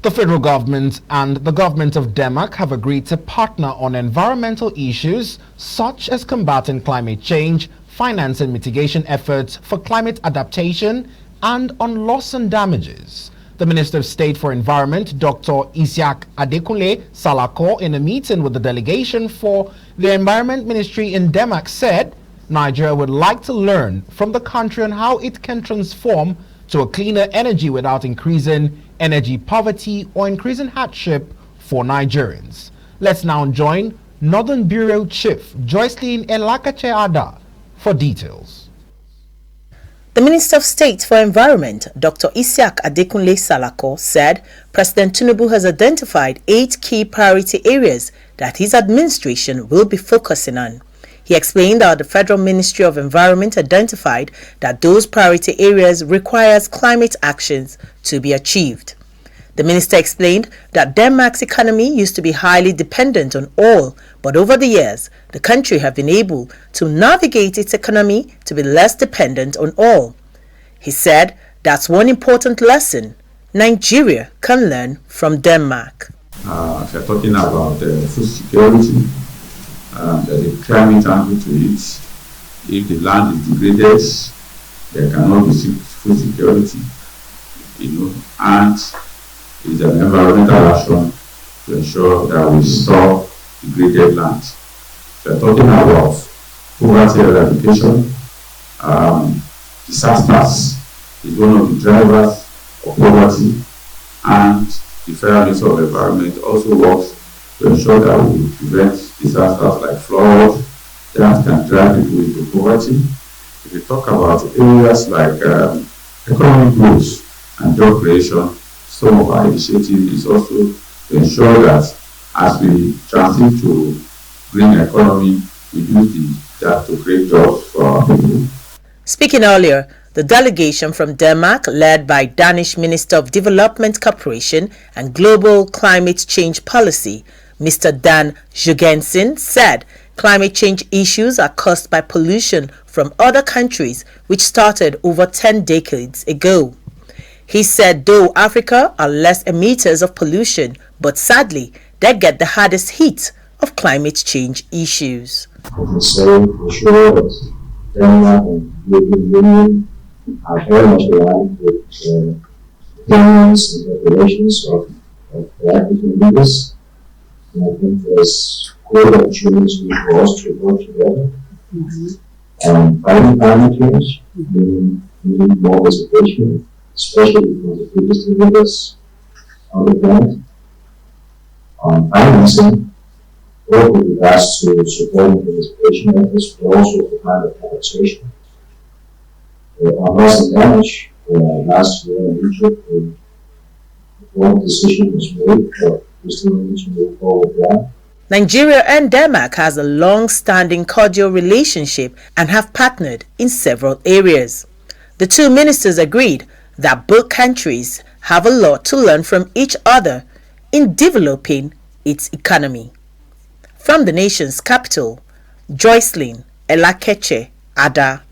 The federal government and the government of Denmark have agreed to partner on environmental issues such as combating climate change, financing mitigation efforts for climate adaptation, and on loss and damages. The Minister of State for Environment, Dr. Iziaq Adekunle Salako, in a meeting with the delegation for the Environment Ministry in Denmark, said Nigeria would like to learn from the country on how it can transform to a cleaner energy without increasing energy poverty or increasing hardship for Nigerians. Let's now join Northern Bureau Chief Joycelyn Elakache-Ada for details. The Minister of State for Environment, Dr. Iziaq Adekunle Salako, said President Tinubu has identified 8 key priority areas that his administration will be focusing on. He explained that the Federal Ministry of Environment identified that those priority areas requires climate actions to be achieved. The minister explained that Denmark's economy used to be highly dependent on oil, but over the years, the country have been able to navigate its economy to be less dependent on oil. He said that's one important lesson Nigeria can learn from Denmark. If you're talking about food security, there's a climate angle to it. If the land is degraded, there cannot be food security, and it's an environmental action to ensure that we restore degraded land. If you're talking about poverty eradication, disasters is one of the drivers of poverty, and the Federal Ministry of Environment also works to ensure that we prevent disasters like flood that can drive people into poverty. If we talk about areas like economic growth and job creation, some of our initiative is also to ensure that as we transit to green economy, we use that to create jobs for our people. Speaking earlier, the delegation from Denmark, led by Danish Minister of Development Cooperation and Global Climate Change Policy, Mr. Dan Jørgensen, said climate change issues are caused by pollution from other countries which started over 10 decades ago. He said though Africa are less emitters of pollution, but sadly they get the hardest hit of climate change issues. I can say for sure that Denmark and the European Union are very much aligned with opinions and regulations of the African leaders. And I think there's great opportunity for us to work together. Fighting climate change, we need more participation, especially from the biggest emitters on the planet. On financing, both with regards to supporting participation efforts, but also for climate adaptation. On loss and damage, last year in Egypt, one decision was made, but we still need to move forward there. Nigeria and Denmark has a long-standing cordial relationship and have partnered in several areas. The two ministers agreed that both countries have a lot to learn from each other in developing its economy. From the nation's capital, Joycelyn Elakache-Ada.